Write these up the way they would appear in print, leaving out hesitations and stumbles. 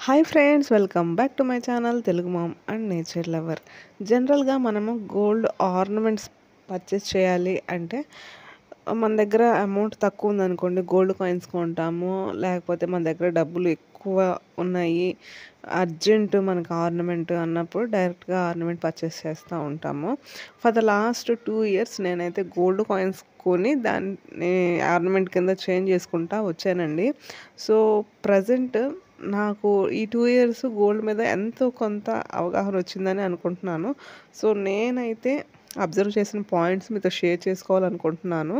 Hi friends, welcome back to my channel Telugu mom and nature lover. జనరల్గా మనము gold ornaments purchase చేయాలి అంటే మన దగ్గర అమౌంట్ తక్కువ ఉందనుకోండి, గోల్డ్ కాయిన్స్ కొంటాము. లేకపోతే మన దగ్గర డబ్బులు ఎక్కువ ఉన్నాయి, అర్జెంట్ మనకు ఆర్నమెంట్ అన్నప్పుడు డైరెక్ట్గా ఆర్నమెంట్ పర్చేస్ చేస్తూ ఉంటాము. ఫర్ ద లాస్ట్ 2 years నేనైతే గోల్డ్ కాయిన్స్ కొని దాన్ని ఆర్నమెంట్ కింద చేంజ్ చేసుకుంటా వచ్చానండి. సో ప్రజెంట్ నాకు ఈ 2 years గోల్డ్ మీద ఎంతో కొంత అవగాహన వచ్చిందని అనుకుంటున్నాను. సో నేనైతే అబ్జర్వ్ చేసిన పాయింట్స్ మీతో షేర్ చేసుకోవాలనుకుంటున్నాను.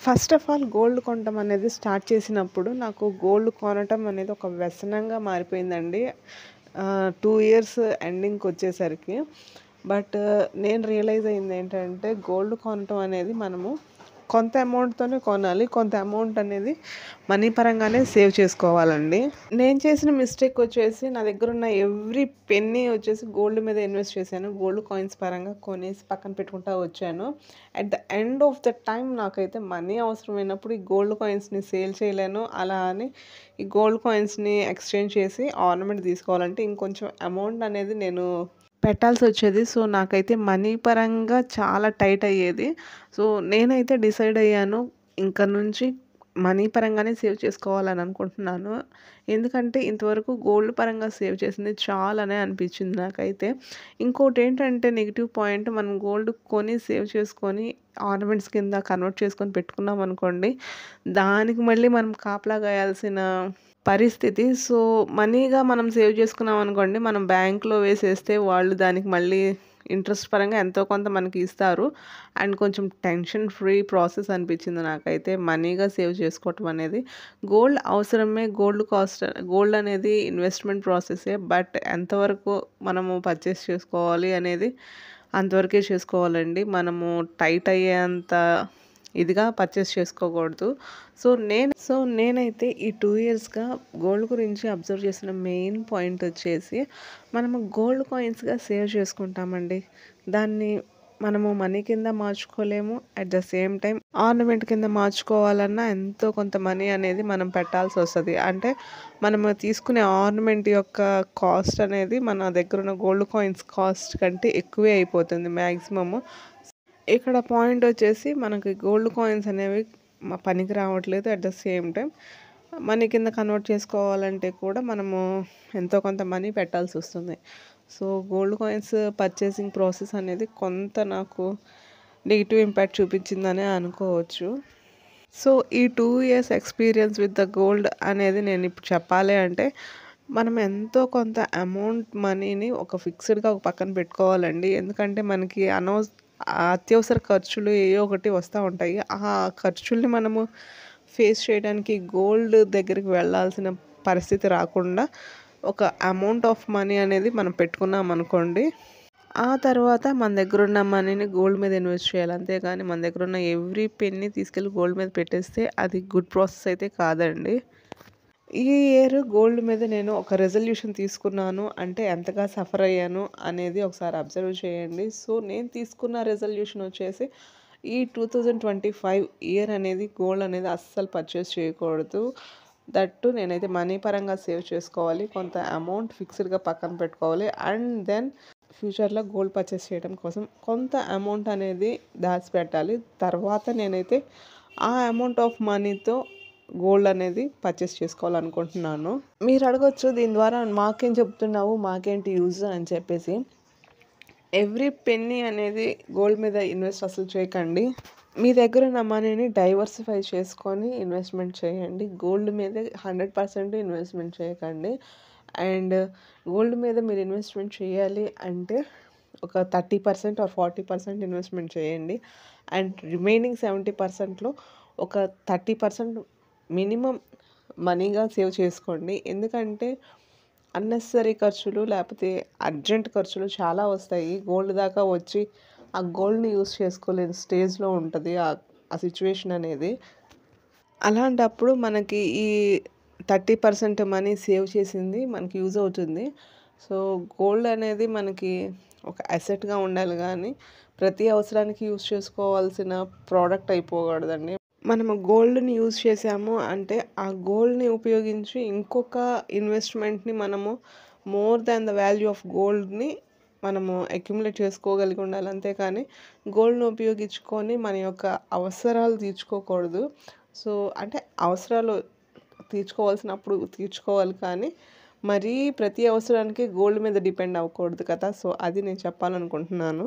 ఫస్ట్ ఆఫ్ ఆల్, గోల్డ్ కొనటం అనేది స్టార్ట్ చేసినప్పుడు నాకు గోల్డ్ కొనటం అనేది ఒక వ్యసనంగా మారిపోయిందండి. 2 years ఎండింగ్కి వచ్చేసరికి. బట్ నేను రియలైజ్ అయింది ఏంటంటే, గోల్డ్ కొనటం అనేది మనము కొంత అమౌంట్తోనే కొనాలి, కొంత అమౌంట్ అనేది మనీ పరంగానే సేవ్ చేసుకోవాలండి. నేను చేసిన మిస్టేక్ వచ్చేసి, నా దగ్గర ఉన్న ఎవ్రీ పెన్నీ వచ్చేసి గోల్డ్ మీద ఇన్వెస్ట్ చేశాను. గోల్డ్ కాయిన్స్ పరంగా కొనేసి పక్కన పెట్టుకుంటా వచ్చాను. At the end of the time నాకైతే మనీ అవసరమైనప్పుడు ఈ గోల్డ్ కాయిన్స్ని సేల్ చేయలేను. అలా అని ఈ గోల్డ్ కాయిన్స్ని ఎక్స్చేంజ్ చేసి ఆర్నమెంట్ తీసుకోవాలంటే ఇంకొంచెం అమౌంట్ అనేది నేను పెట్టాల్సి వచ్చేది. సో నాకైతే మనీ పరంగా చాలా టైట్ అయ్యేది. సో నేనైతే డిసైడ్ అయ్యాను, ఇంక నుంచి మనీ పరంగానే సేవ్ చేసుకోవాలని అనుకుంటున్నాను. ఎందుకంటే ఇంతవరకు గోల్డ్ పరంగా సేవ్ చేసింది చాలానే అనిపించింది నాకైతే. ఇంకోటి ఏంటంటే నెగిటివ్ పాయింట్, మనం గోల్డ్ కొని సేవ్ చేసుకొని ఆర్నమెంట్స్ కింద కన్వర్ట్ చేసుకొని పెట్టుకున్నాం అనుకోండి, దానికి మళ్ళీ మనం కాపలా గాయాల్సిన పరిస్థితి. సో మనీగా మనం సేవ్ చేసుకున్నాం అనుకోండి, మనం బ్యాంక్లో వేసేస్తే వాళ్ళు దానికి మళ్ళీ ఇంట్రెస్ట్ పరంగా ఎంతో కొంత మనకి ఇస్తారు. అండ్ కొంచెం టెన్షన్ ఫ్రీ ప్రాసెస్ అనిపించింది నాకైతే మనీగా సేవ్ చేసుకోవటం అనేది. గోల్డ్ అవసరమే, గోల్డ్ అనేది ఇన్వెస్ట్మెంట్ ప్రాసెసే. బట్ ఎంతవరకు మనము పర్చేస్ చేసుకోవాలి అనేది అంతవరకే చేసుకోవాలండి. మనము టైట్ అయ్యేంత ఇదిగా పర్చేస్ చేసుకోకూడదు. సో నేనైతే ఈ 2 yearsగా గోల్డ్ గురించి అబ్జర్వ్ చేసిన మెయిన్ పాయింట్ వచ్చేసి, మనము గోల్డ్ కాయిన్స్గా సేవ్ చేసుకుంటామండి. దాన్ని మనము మనీ కింద మార్చుకోలేము. At the same time ornament కింద మార్చుకోవాలన్నా ఎంతో కొంత మనీ అనేది మనం పెట్టాల్సి వస్తుంది. అంటే మనము తీసుకునే ఆర్నమెంట్ యొక్క కాస్ట్ అనేది మన దగ్గర ఉన్న గోల్డ్ కాయిన్స్ కాస్ట్ కంటే ఎక్కువే అయిపోతుంది మ్యాక్సిమము. ఇక్కడ పాయింట్ వచ్చేసి, మనకి గోల్డ్ కాయిన్స్ అనేవి పనికి రావట్లేదు. At the same time money కింద కన్వర్ట్ చేసుకోవాలంటే కూడా మనము ఎంతో కొంత మనీ పెట్టాల్సి వస్తుంది. So gold coins purchasing process అనేది కొంత నాకు నెగిటివ్ ఇంపాక్ట్ చూపించిందనే అనుకోవచ్చు. సో ఈ 2 years experience with the gold అనేది నేను ఇప్పుడు చెప్పాలి అంటే, మనం ఎంతో కొంత అమౌంట్ మనీని ఒక ఫిక్స్డ్గా ఒక పక్కన పెట్టుకోవాలండి. ఎందుకంటే మనకి అత్యవసర ఖర్చులు ఏవో ఒకటి వస్తూ ఉంటాయి. ఆ ఖర్చుల్ని మనము ఫేస్ చేయడానికి గోల్డ్ దగ్గరికి వెళ్ళాల్సిన పరిస్థితి రాకుండా ఒక అమౌంట్ ఆఫ్ మనీ అనేది మనం పెట్టుకున్నాం అనుకోండి, ఆ తర్వాత మన దగ్గర ఉన్న మనీని గోల్డ్ మీద ఇన్వెస్ట్ చేయాలి. అంతేగాని మన దగ్గర ఉన్న ఎవ్రీ పెన్ని తీసుకెళ్ళి గోల్డ్ మీద పెట్టేస్తే అది గుడ్ ప్రాసెస్ అయితే కాదండి. ఈ ఇయర్ గోల్డ్ మీద నేను ఒక రెజల్యూషన్ తీసుకున్నాను అంటే ఎంతగా సఫర్ అయ్యాను అనేది ఒకసారి అబ్జర్వ్ చేయండి. సో నేను తీసుకున్న రెజల్యూషన్ వచ్చేసి, ఈ 2025 ఇయర్ అనేది గోల్డ్ అనేది అస్సలు పర్చేస్ చేయకూడదు. దట్టు నేనైతే మనీ పరంగా సేవ్ చేసుకోవాలి, కొంత అమౌంట్ ఫిక్స్డ్గా పక్కన పెట్టుకోవాలి. అండ్ దెన్ ఫ్యూచర్లో గోల్డ్ పర్చేస్ చేయడం కోసం కొంత అమౌంట్ అనేది దాచిపెట్టాలి. తర్వాత నేనైతే ఆ అమౌంట్ ఆఫ్ మనీతో గోల్డ్ అనేది పర్చేస్ చేసుకోవాలనుకుంటున్నాను. మీరు అడగొచ్చు, దీని ద్వారా మాకేం చెప్తున్నావు, మాకేంటి యూజ్ అని చెప్పేసి. ఎవ్రీ పెన్నీ అనేది గోల్డ్ మీద ఇన్వెస్ట్ అసలు చేయకండి. మీ దగ్గర ఉన్న మనీని డైవర్సిఫై చేసుకొని ఇన్వెస్ట్మెంట్ చేయండి. గోల్డ్ మీద 100% ఇన్వెస్ట్మెంట్ చేయకండి. అండ్ గోల్డ్ మీద మీరు ఇన్వెస్ట్మెంట్ చేయాలి అంటే ఒక 30% ఆర్ 40% ఇన్వెస్ట్మెంట్ చేయండి. అండ్ రిమైనింగ్ 70%లో ఒక 30% మినిమం మనీగా సేవ్ చేసుకోండి. ఎందుకంటే అన్నెసరీ ఖర్చులు లేకపోతే అర్జెంట్ ఖర్చులు చాలా వస్తాయి. గోల్డ్ దాకా వచ్చి ఆ గోల్డ్ని యూస్ చేసుకోలేని స్టేజ్లో ఉంటుంది ఆ సిచ్యువేషన్ అనేది. అలాంటప్పుడు మనకి ఈ 30% మనీ సేవ్ చేసింది మనకి యూజ్ అవుతుంది. సో గోల్డ్ అనేది మనకి ఒక అసెట్గా ఉండాలి, కానీ ప్రతి అవసరానికి యూస్ చేసుకోవాల్సిన ప్రోడక్ట్ అయిపోకూడదండి. మనము గోల్డ్‌ని యూజ్ చేసాము అంటే, ఆ గోల్డ్‌ని ఉపయోగించి ఇంకొక ఇన్వెస్ట్‌మెంట్‌ని మనము more than the value of గోల్డ్‌ని మనము అక్యుములేట్ చేసుకోగలిగి ఉండాలి. అంతేకానీ గోల్డ్‌ని ఉపయోగించుకొని మన యొక్క అవసరాలు తీర్చుకోకూడదు. సో, అంటే అవసరాలు తీర్చుకోవాల్సినప్పుడు తీర్చుకోవాలి కానీ, మరీ ప్రతి అవసరానికి గోల్డ్ మీద డిపెండ్ అవ్వకూడదు కదా! సో, అది నేను చెప్పాలనుకుంటున్నాను.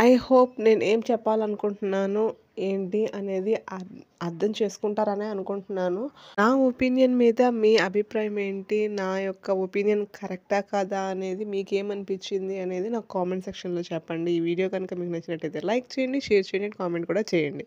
ఐ హోప్ నేనేం చెప్పాలనుకుంటున్నాను, ఏంటి అనేది అర్థం చేసుకుంటారనే అనుకుంటున్నాను. నా ఒపీనియన్ మీద మీ అభిప్రాయం ఏంటి? నా యొక్క ఒపీనియన్ కరెక్టా? కాదా? అనేది మీకేమనిపించింది అనేది నాకు కామెంట్ సెక్షన్‌లో చెప్పండి. ఈ వీడియో కనుక మీకు నచ్చినట్టయితే లైక్ చేయండి, షేర్ చేయండి, కామెంట్ కూడా చేయండి.